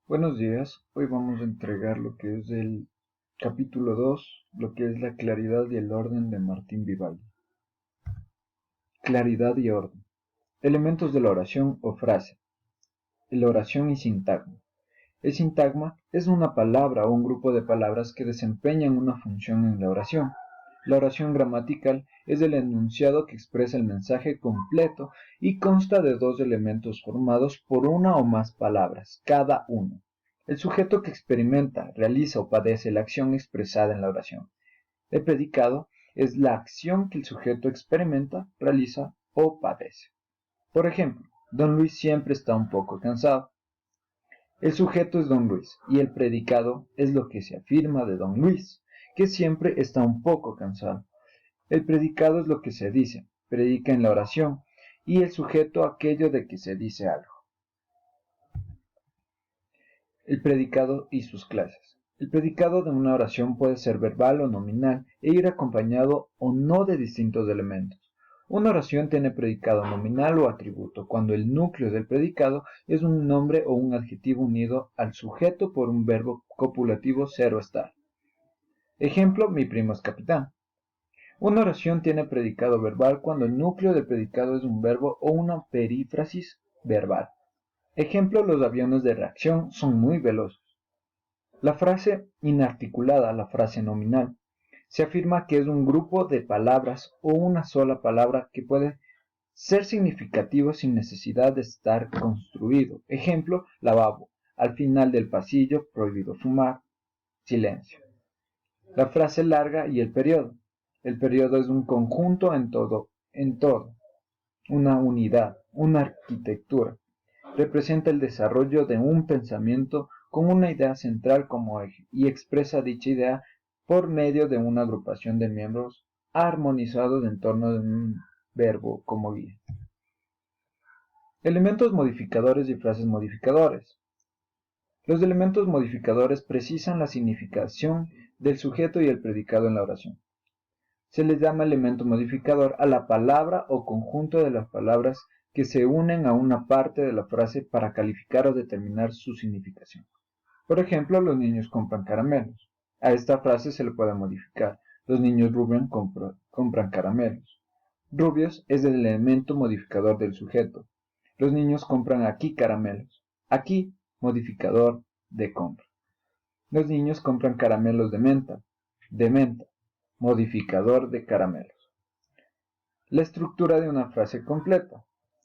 Buenos días, hoy vamos a entregar lo que es el capítulo 2, lo que es la claridad y el orden de Martín Vivaldi. Claridad y orden. Elementos de la oración o frase. La oración y sintagma. El sintagma es una palabra o un grupo de palabras que desempeñan una función en la oración. La oración gramatical es el enunciado que expresa el mensaje completo y consta de dos elementos formados por una o más palabras, cada uno. El sujeto que experimenta, realiza o padece la acción expresada en la oración. El predicado es la acción que el sujeto experimenta, realiza o padece. Por ejemplo, Don Luis siempre está un poco cansado. El sujeto es Don Luis y el predicado es lo que se afirma de Don Luis, que siempre está un poco cansado. El predicado es lo que se dice, predica en la oración, y el sujeto aquello de que se dice algo. El predicado y sus clases. El predicado de una oración puede ser verbal o nominal e ir acompañado o no de distintos elementos. Una oración tiene predicado nominal o atributo cuando el núcleo del predicado es un nombre o un adjetivo unido al sujeto por un verbo copulativo ser o estar. Ejemplo, mi primo es capitán. Una oración tiene predicado verbal cuando el núcleo del predicado es un verbo o una perífrasis verbal. Ejemplo, los aviones de reacción son muy veloces. La frase inarticulada, la frase nominal, se afirma que es un grupo de palabras o una sola palabra que puede ser significativo sin necesidad de estar construido. Ejemplo, lavabo. Al final del pasillo, prohibido fumar. Silencio. La frase larga y el periodo. El periodo es un conjunto en todo, una unidad, una arquitectura. Representa el desarrollo de un pensamiento con una idea central como eje y expresa dicha idea por medio de una agrupación de miembros armonizados en torno de un verbo como guía. Elementos modificadores y frases modificadores. Los elementos modificadores precisan la significación del sujeto y el predicado en la oración. Se les llama elemento modificador a la palabra o conjunto de las palabras que se unen a una parte de la frase para calificar o determinar su significación. Por ejemplo, los niños compran caramelos. A esta frase se le puede modificar. Los niños compran caramelos. Rubios es el elemento modificador del sujeto. Los niños compran aquí caramelos. Aquí, modificador de compra. Los niños compran caramelos de menta. De menta, modificador de caramelos. La estructura de una frase completa.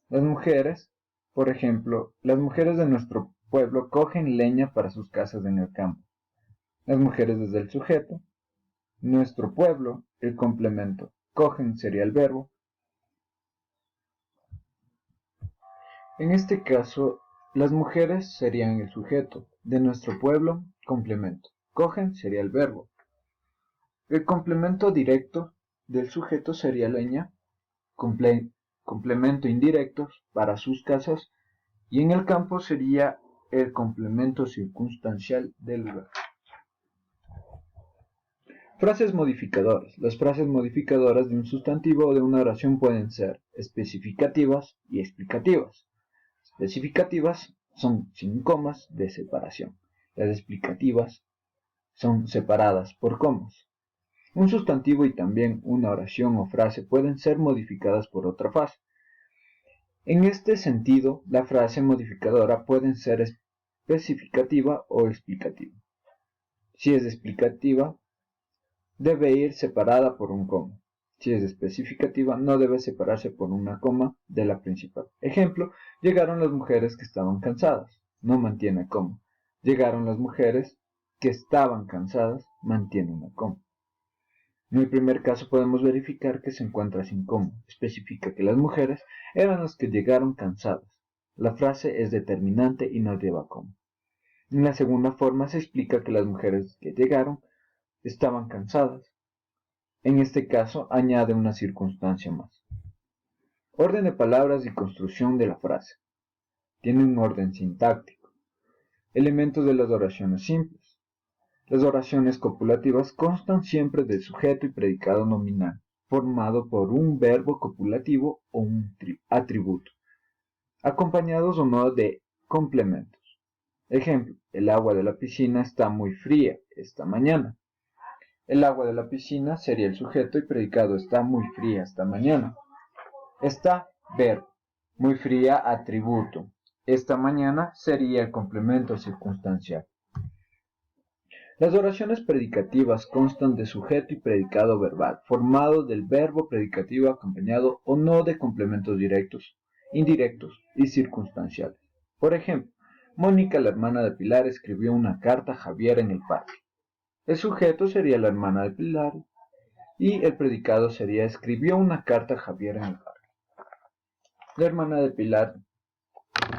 Las mujeres, por ejemplo, las mujeres de nuestro pueblo cogen leña para sus casas en el campo. Las mujeres desde el sujeto. Nuestro pueblo, el complemento. Cogen sería el verbo. En este caso, las mujeres serían el sujeto. De nuestro pueblo, complemento. Cogen sería el verbo. El complemento directo del sujeto sería leña. Complemento indirecto para sus casas, y en el campo sería el complemento circunstancial del lugar. Frases modificadoras. Las frases modificadoras de un sustantivo o de una oración pueden ser especificativas y explicativas. Especificativas son sin comas de separación. Las explicativas son separadas por comas. Un sustantivo y también una oración o frase pueden ser modificadas por otra frase. En este sentido, la frase modificadora puede ser especificativa o explicativa. Si es explicativa, debe ir separada por un coma. Si es especificativa, no debe separarse por una coma de la principal. Ejemplo, llegaron las mujeres que estaban cansadas. No mantiene coma. Llegaron las mujeres que estaban cansadas. Mantiene una coma. En el primer caso podemos verificar que se encuentra sin coma. Especifica que las mujeres eran las que llegaron cansadas. La frase es determinante y no lleva coma. En la segunda forma se explica que las mujeres que llegaron estaban cansadas. En este caso añade una circunstancia más. Orden de palabras y construcción de la frase. Tiene un orden sintáctico. Elementos de las oraciones simples. Las oraciones copulativas constan siempre del sujeto y predicado nominal, formado por un verbo copulativo o un atributo, acompañados o no de complementos. Ejemplo, el agua de la piscina está muy fría esta mañana. El agua de la piscina sería el sujeto y predicado está muy fría esta mañana. Está, verbo. Muy fría, atributo. Esta mañana sería el complemento circunstancial. Las oraciones predicativas constan de sujeto y predicado verbal, formado del verbo predicativo acompañado o no de complementos directos, indirectos y circunstanciales. Por ejemplo, Mónica, la hermana de Pilar, escribió una carta a Javier en el parque. El sujeto sería la hermana de Pilar y el predicado sería escribió una carta a Javier en el parque. La hermana de Pilar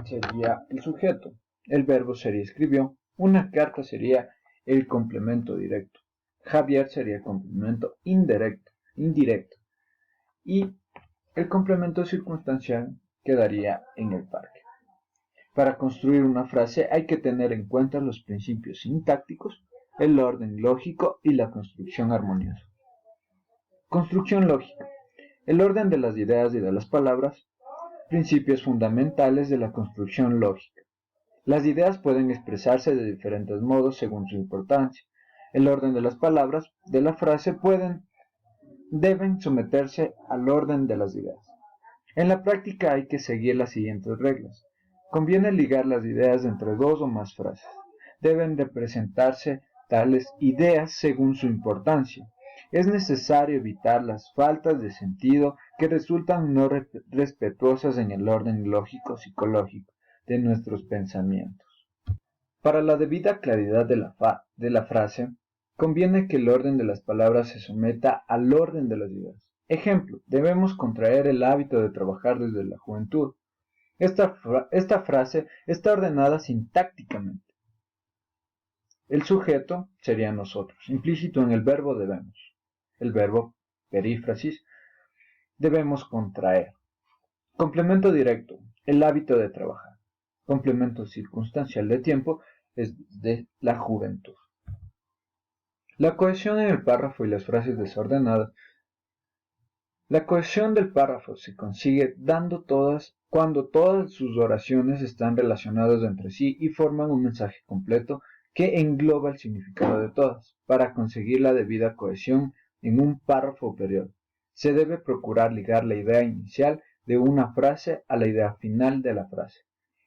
sería el sujeto. El verbo sería escribió. Una carta sería el complemento directo. Javier sería el complemento indirecto. Y el complemento circunstancial quedaría en el parque. Para construir una frase hay que tener en cuenta los principios sintácticos, el orden lógico y la construcción armoniosa. Construcción lógica. El orden de las ideas y de las palabras. Principios fundamentales de la construcción lógica. Las ideas pueden expresarse de diferentes modos según su importancia. El orden de las palabras de la frase deben someterse al orden de las ideas. En la práctica hay que seguir las siguientes reglas. Conviene ligar las ideas entre dos o más frases. Deben de presentarse tales ideas según su importancia. Es necesario evitar las faltas de sentido que resultan no respetuosas en el orden lógico-psicológico de nuestros pensamientos. Para la debida claridad de la frase, conviene que el orden de las palabras se someta al orden de las ideas. Ejemplo, debemos contraer el hábito de trabajar desde la juventud. Esta frase está ordenada sintácticamente. El sujeto sería nosotros, implícito en el verbo debemos. El verbo, perífrasis, debemos contraer. Complemento directo, el hábito de trabajar. Complemento circunstancial de tiempo es de la juventud. La cohesión en el párrafo y las frases desordenadas. La cohesión del párrafo se consigue cuando todas sus oraciones están relacionadas entre sí y forman un mensaje completo que engloba el significado de todas. Para conseguir la debida cohesión en un párrafo o periodo, se debe procurar ligar la idea inicial de una frase a la idea final de la frase.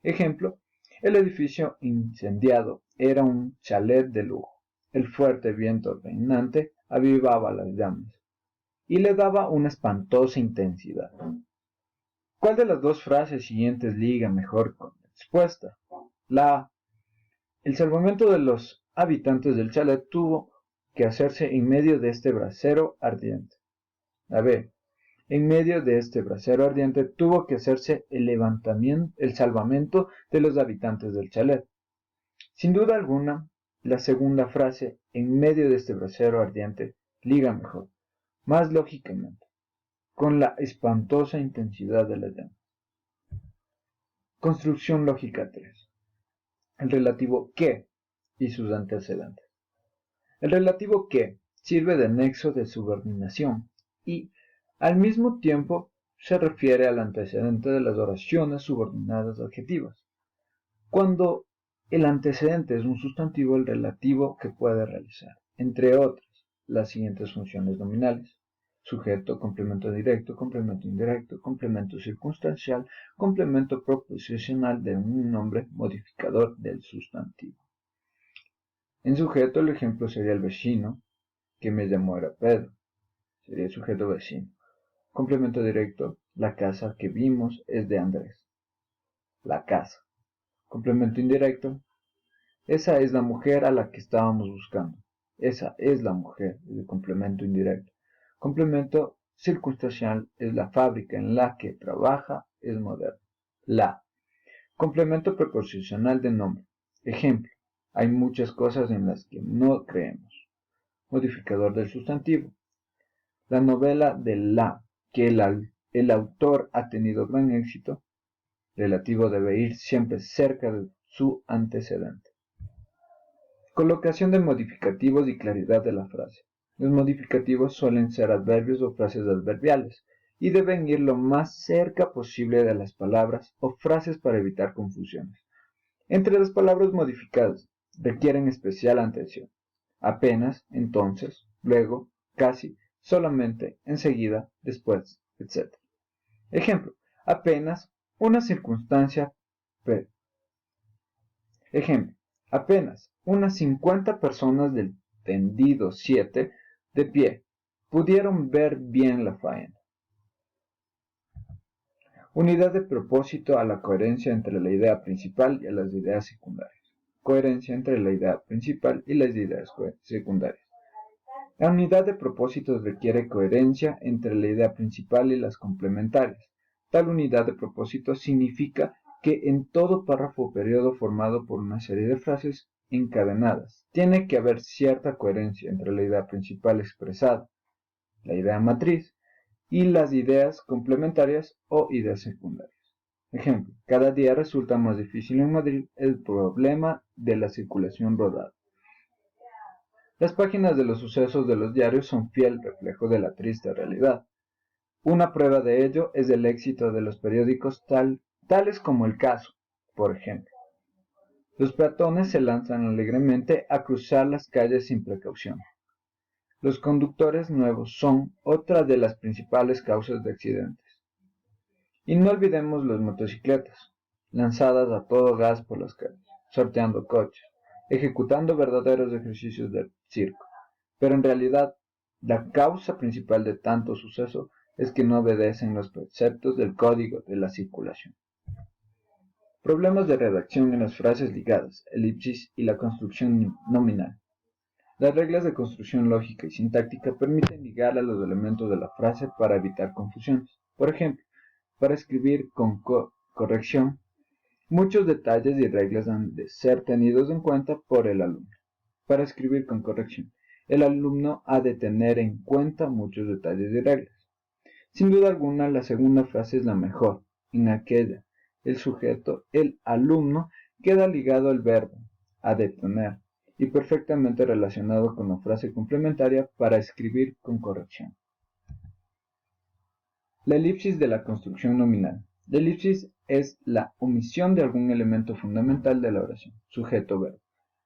Ejemplo, el edificio incendiado era un chalet de lujo. El fuerte viento reinante avivaba las llamas y le daba una espantosa intensidad. ¿Cuál de las dos frases siguientes liga mejor con la respuesta? La A. El salvamento de los habitantes del chalet tuvo que hacerse en medio de este brasero ardiente. La B. En medio de este brasero ardiente tuvo que hacerse el salvamento de los habitantes del chalet. Sin duda alguna, la segunda frase, en medio de este brasero ardiente, liga mejor, más lógicamente, con la espantosa intensidad de la llama. Construcción lógica 3. El relativo que y sus antecedentes. El relativo que sirve de nexo de subordinación y, al mismo tiempo, se refiere al antecedente de las oraciones subordinadas adjetivas. Cuando el antecedente es un sustantivo, el relativo que puede realizar, entre otras, las siguientes funciones nominales: sujeto, complemento directo, complemento indirecto, complemento circunstancial, complemento proposicional de un nombre, modificador del sustantivo. En sujeto, el ejemplo sería el vecino, que me llamó era Pedro, sería el sujeto vecino. Complemento directo, la casa que vimos es de Andrés, la casa. Complemento indirecto, esa es la mujer a la que estábamos buscando, esa es la mujer, es el complemento indirecto. Complemento circunstancial es la fábrica en la que trabaja es moderno. La. Complemento preposicional de nombre. Ejemplo, hay muchas cosas en las que no creemos. Modificador del sustantivo. La novela de la que el autor ha tenido gran éxito, relativo debe ir siempre cerca de su antecedente. Colocación de modificativos y claridad de la frase. Los modificativos suelen ser adverbios o frases adverbiales y deben ir lo más cerca posible de las palabras o frases para evitar confusiones. Entre las palabras modificadas requieren especial atención. Apenas, entonces, luego, casi, solamente, enseguida, después, etc. Ejemplo, apenas una circunstancia. Ejemplo, apenas unas 50 personas del tendido 7 de pie pudieron ver bien la faena. Unidad de propósito a la coherencia entre la idea principal y las ideas secundarias. Coherencia entre la idea principal y las ideas secundarias. La unidad de propósitos requiere coherencia entre la idea principal y las complementarias. Tal unidad de propósito significa que en todo párrafo o periodo formado por una serie de frases encadenadas, tiene que haber cierta coherencia entre la idea principal expresada, la idea matriz, y las ideas complementarias o ideas secundarias. Ejemplo, cada día resulta más difícil en Madrid el problema de la circulación rodada. Las páginas de los sucesos de los diarios son fiel reflejo de la triste realidad. Una prueba de ello es el éxito de los periódicos tales como El Caso, por ejemplo. Los peatones se lanzan alegremente a cruzar las calles sin precaución. Los conductores nuevos son otra de las principales causas de accidentes. Y no olvidemos las motocicletas, lanzadas a todo gas por las calles, sorteando coches, ejecutando verdaderos ejercicios de circo. Pero en realidad, la causa principal de tanto suceso es que no obedecen los preceptos del código de la circulación. Problemas de redacción en las frases ligadas, elipsis y la construcción nominal. Las reglas de construcción lógica y sintáctica permiten ligar a los elementos de la frase para evitar confusiones. Por ejemplo, para escribir con corrección, muchos detalles y reglas han de ser tenidos en cuenta por el alumno. Para escribir con corrección, el alumno ha de tener en cuenta muchos detalles y reglas. Sin duda alguna, la segunda frase es la mejor. En aquella, el sujeto, el alumno, queda ligado al verbo, ha de tener, y perfectamente relacionado con la frase complementaria para escribir con corrección. La elipsis de la construcción nominal. La elipsis es la omisión de algún elemento fundamental de la oración, sujeto-verbo,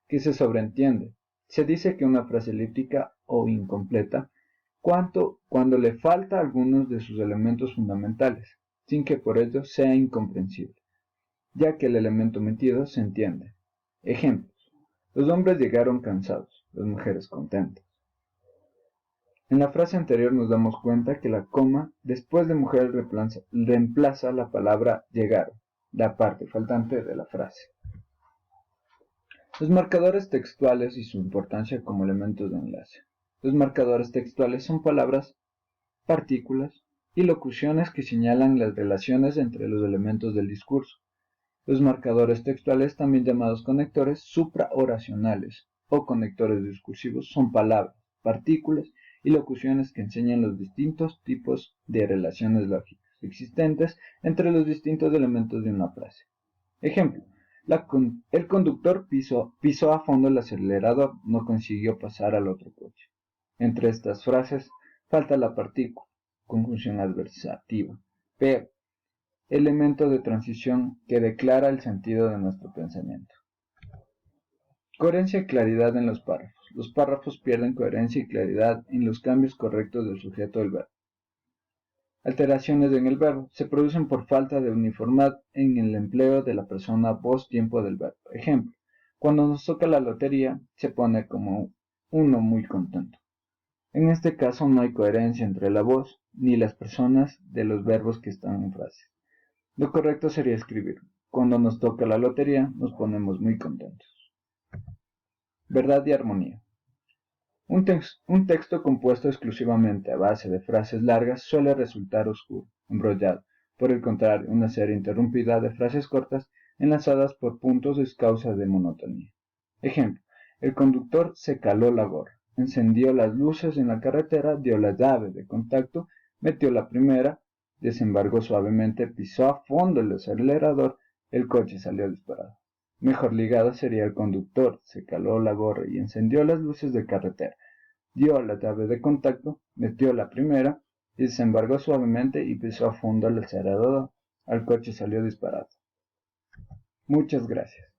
que se sobreentiende. Se dice que una frase elíptica o incompleta cuando le falta algunos de sus elementos fundamentales, sin que por ello sea incomprensible, ya que el elemento omitido se entiende. Ejemplos. Los hombres llegaron cansados, las mujeres contentas. En la frase anterior nos damos cuenta que la coma después de mujer reemplaza la palabra llegaron, la parte faltante de la frase. Los marcadores textuales y su importancia como elementos de enlace. Los marcadores textuales son palabras, partículas y locuciones que señalan las relaciones entre los elementos del discurso. Los marcadores textuales, también llamados conectores supraoracionales o conectores discursivos, son palabras, partículas y locuciones que enseñan los distintos tipos de relaciones lógicas existentes entre los distintos elementos de una frase. Ejemplo, el conductor pisó a fondo el acelerador, no consiguió pasar al otro coche. Entre estas frases falta la partícula, conjunción adversativa, pero elemento de transición que declara el sentido de nuestro pensamiento. Coherencia y claridad en los párrafos. Los párrafos pierden coherencia y claridad en los cambios correctos del sujeto del verbo. Alteraciones en el verbo se producen por falta de uniformidad en el empleo de la persona voz-tiempo del verbo. Ejemplo, cuando nos toca la lotería se pone como uno muy contento. En este caso no hay coherencia entre la voz ni las personas de los verbos que están en frase. Lo correcto sería escribir, cuando nos toca la lotería nos ponemos muy contentos. Verdad y armonía. Un texto compuesto exclusivamente a base de frases largas suele resultar oscuro, embrollado. Por el contrario, una serie interrumpida de frases cortas enlazadas por puntos es causa de monotonía. Ejemplo, el conductor se caló la gorra, encendió las luces en la carretera, dio la llave de contacto, metió la primera, desembarcó suavemente, pisó a fondo el acelerador, el coche salió disparado. Mejor ligada sería el conductor, se caló la gorra y encendió las luces de carretera, dio la llave de contacto, metió la primera, y desembarcó suavemente y pisó a fondo el acelerador, el coche salió disparado. Muchas gracias.